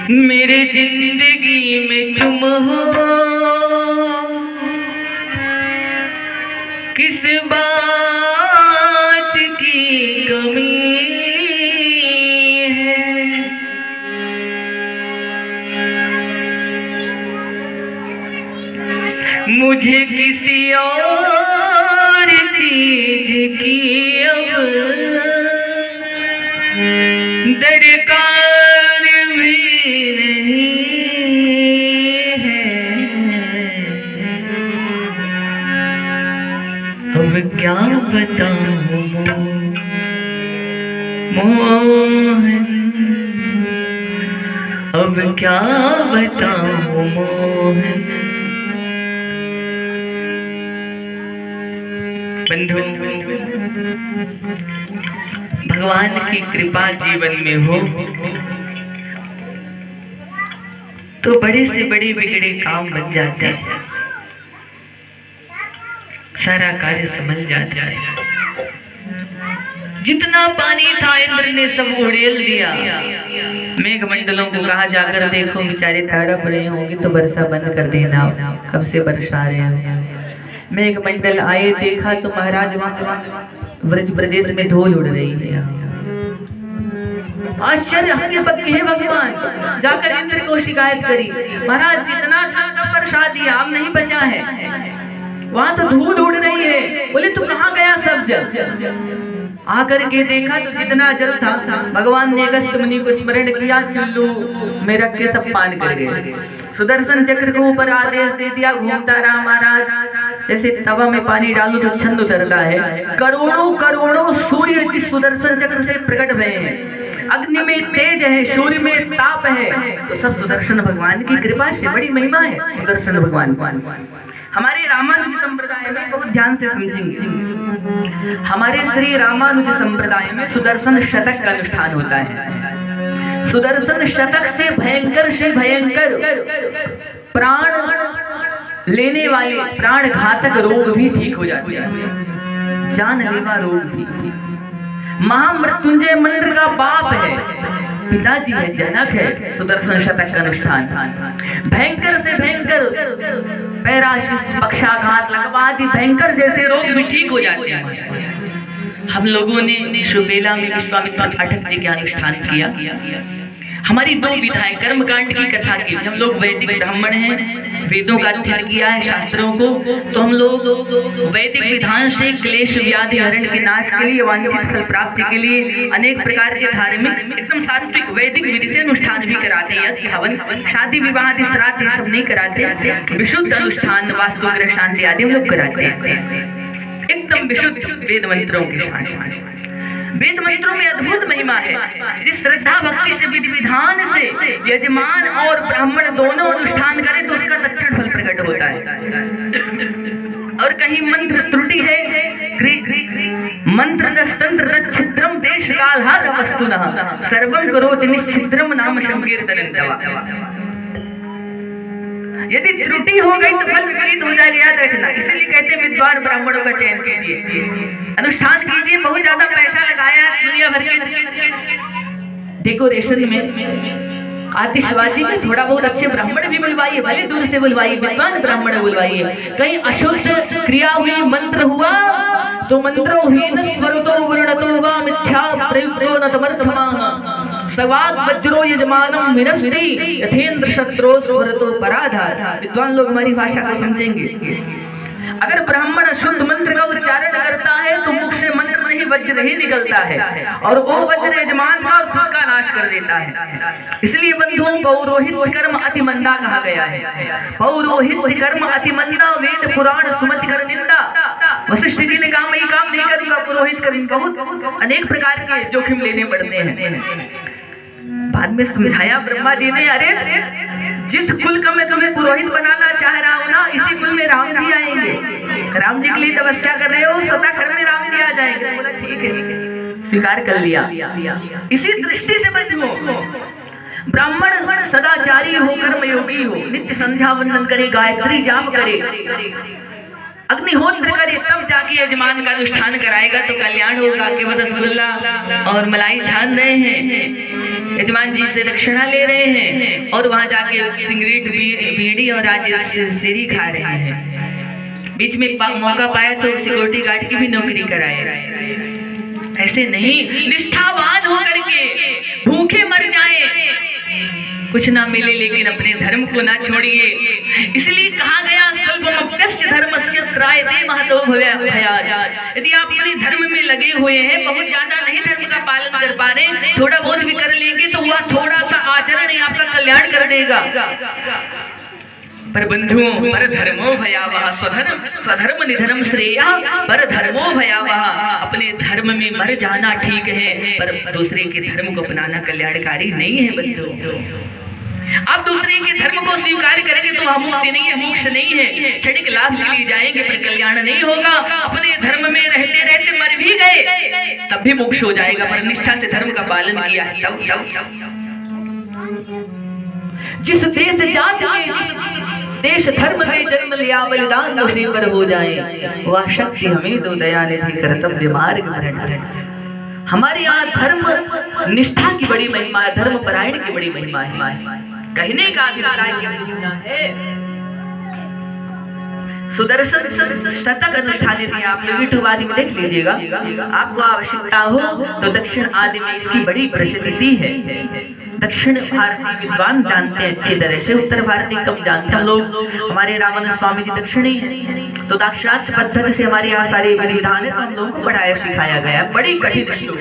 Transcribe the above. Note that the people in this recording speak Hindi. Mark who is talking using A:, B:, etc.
A: मेरे जिंदगी में तुम हो, किस बात की कमी है। मुझे किसी और चीज की अब दरकार भी नहीं है। अब क्या बताऊं मोहन, अब क्या बताऊं मोहन। बंधु, भगवान की कृपा जीवन में हो तो बड़े से बड़े बिगड़े काम बन जाते हैं, सारा कार्य संभल जाता है। जितना पानी था इंद्र ने सब उड़ेल दिया। मेघ मंडलों को कहा जाकर देखो बेचारे तड़प रहे होंगे तो वर्षा बंद कर देना, कब से बरसा रहे हैं। मेघ मंडल आए, देखा तो महाराज वहां ब्रज प्रदेश में धूल उड़ रही है। आश्चर्य हे भगवान, जाकर इंद्र को शिकायत करी, महाराज जितना था सब बरसा दिया, अब नहीं बचा है, वहां तो धूल उड़ रही है। बोले तू कहाँ गया सब जल? आकर के देखा तो जितना जल था भगवान ने अगस्त मुनि को स्मरण किया, चुल्लू में रख के सब पान कर गए। सुदर्शन चक्र को ऊपर आदेश दे दिया, घूमता रहा महाराज। जैसे तवा में पानी डालो तो छंद उतरता है, करोड़ों करोड़ों सूर्य जिस सुदर्शन चक्र से प्रकट हुए हैं। अग्नि में तेज है, सूर्य में ताप है, तो सब सुदर्शन भगवान की कृपा से, बड़ी महिमा है सुदर्शन भगवान। हमारे रामानुज संप्रदाय में बहुत ध्यान से समझेंगे, हमारे श्री रामानुज संप्रदाय में सुदर्शन शतक का अनुष्ठान होता है। सुदर्शन शतक से भयंकर प्राण लेने वाले प्राण घातक रोग भी ठीक हो जाते हैं, जानलेवा रोग भी। महामृत्युंजय मंत्र का बाप है, पिताजी है, जनक है सुदर्शन शतक का अनुष्ठान। भयंकर से भयंकर पैरासिस, पक्षाघात, लगवादी भयंकर जैसे रोग भी ठीक हो जाते हैं। हम लोगों ने शुबेला में विश्वामित्र पाठक जी का अनुष्ठान किया। हमारी दो विधाएं कर्मकांड की कथा की। हम लोग वैदिक ब्राह्मण हैं, वेदों का अध्ययन किया है, शास्त्रों को, तो हम लोग वैदिक विधान से क्लेश व्याधि हरण के नाश के लिए, वांछित फल प्राप्ति के लिए अनेक प्रकार के धार्मिक एकदम सात्विक वैदिक विधि से अनुष्ठान भी कराते हैं। यज्ञ हवन, शादी विवाह आदि श्राद्ध ये सब नहीं कराते, विशुद्ध अनुष्ठाान वास्तु ग्रह शांति आदि हम लोग कराते हैं एकदम विशुद्ध वेद मंत्रों के साथ। वेद मंत्रों में अद्भुत महिमा है। जिस श्रद्धा भक्ति से विधि विधान से यजमान और ब्राह्मण दोनों अनुष्ठान करें तो उसका दक्षिण फल प्रकट होता है। और कहीं मंत्र त्रुटि है, मंत्र तंत्र छिद्रम देश काल हर वस्तुनः सर्वं करोति निश्चिद्रम नाम संकीर्तनं तवा। यदि त्रुटि हो गई तो फल विपरीत हो जाएगा, याद रखना। इसलिए कहते हैं विद्वान ब्राह्मणों का चयन कीजिए, अनुष्ठान कीजिए। बहुत ज्यादा पैसा लगाया दुनिया भर के डेकोरेशन में, आतिशबाजी में, थोड़ा बहुत अच्छे ब्राह्मण भी बुलवाइए, भले दूर से बुलवाइए, विद्वान ब्राह्मण बुलवाइए। कहीं अशुद्ध क्रिया हुई, मंत्र हुआ तो मंत्रोहीन स्वरतो वर्णतो वा मिथ्या प्रयुक्तो न तमर्थमाः सवाद वज्रो यजमानम विनस्ति यथेन्द्र शत्रो स्वरतो पराधार। विद्वान लोग हमारी भाषा को समझेंगे। अगर ब्राह्मण शुद्ध मंत्र का उच्चारण करता है तो मुख से मंत्र नहीं वज्र ही निकलता है, और वो वज्र यजमान का और खुद का नाश कर देता है। इसलिए बंधुओं, पौरोहित कर्म अति मंदा कहा गया है। पौरोहित कर्म अति मंदा, वेद पुराण सुमत कर निंदा। वशिष्ठ जी ने कहा मैं ये काम नहीं करूंगा, पुरोहित करूंगा। बहुत अनेक प्रकार के जोखिम लेने पड़ते हैं। बाद में समझाया ब्रह्मा जी ने, अरे जिस कुल का मैं तुम्हें पुरोहित बनाना चाह रहा हूँ ना, इसी कुल में राम जी आएंगे। राम जी के लिए तपस्या कर रहे हो, सदा घर में राम जी आ जाएंगे। बोला ठीक है, स्वीकार कर लिया। इसी दृष्टि से बचो, ब्राह्मण सदाचारी हो, कर्मयोगी हो, नित्य संध्या वंदन करे, गायत्री जाप करे, अग्निहोत्र करे तब जाके यजमान का अनुष्ठान कराएगा तो कल्याण होगा। केवल रसगुल्ला और मलाई छान रहे हैं, यजमान जी से दक्षिणा ले रहे हैं और वहां जाके सिगरेट बीड़ी और राजश्री खा रहे हैं। बीच में मौका पाया तो सिक्योरिटी गार्ड की भी नौकरी कराए। ऐसे नहीं, निष्ठावान होकर के भूखे मर जाए, कुछ ना मिले लेकिन अपने धर्म को ना छोड़िए। इसलिए कहा गया स्वल्पमप्यस्य धर्मस्य त्रायते महतो भयात्। यदि आप अपने धर्म में लगे हुए हैं, बहुत ज्यादा नहीं धर्म का पालन कर पा रहे, थोड़ा बहुत भी कर लेंगे तो वह थोड़ा सा आचरण ही आपका कल्याण कर देगा। पर बंधुओं, पर धर्मो भयावह स्वधर्म निधनम श्रेया, पर धर्मो भयावह। अपने धर्म में मर जाना ठीक है, पर दूसरे के धर्म को अपनाना कल्याणकारी नहीं है बंधु। आप दूसरे के धर्म को स्वीकार करेंगे तो वह मुक्ति नहीं है, मोक्ष नहीं है, क्षणिक लाभ के लिए जाएंगे पर कल्याण नहीं होगा। अपने धर्म में रहते रहते मर भी गए तब भी मोक्ष हो जाएगा, पर निष्ठा से धर्म का पालन किया है तब। जिस देश जात में देश धर्म में जन्म लिया बलिदान उसी पर हो जाए, वह शक्ति हमें दो दयानिधि कर्तव्य मार्ग पर। हमारे यहाँ धर्म निष्ठा की बड़ी महिमा है, धर्म परायण की बड़ी महिमा है। कहने का अभिप्राय है सुदर्शन शतक अनुष्ठानित है। आप लोग यूट्यूब आदि में देख लीजिएगा, आपको आवश्यकता हो तो दक्षिण आदि में इसकी बड़ी प्रसिद्धि है। दक्षिण भारतीय विद्वान जानते हैं अच्छी तरह से, उत्तर भारतीय कम जानते हैं लोग। हमारे रामानंद स्वामी जी दक्षिणी है, तो दाक्षिणात्य पद्धति से हमारे यहाँ सारे विधि विधान है, तो हम लोगों को पढ़ाया सिखाया गया। बड़ी कठिन श्लोक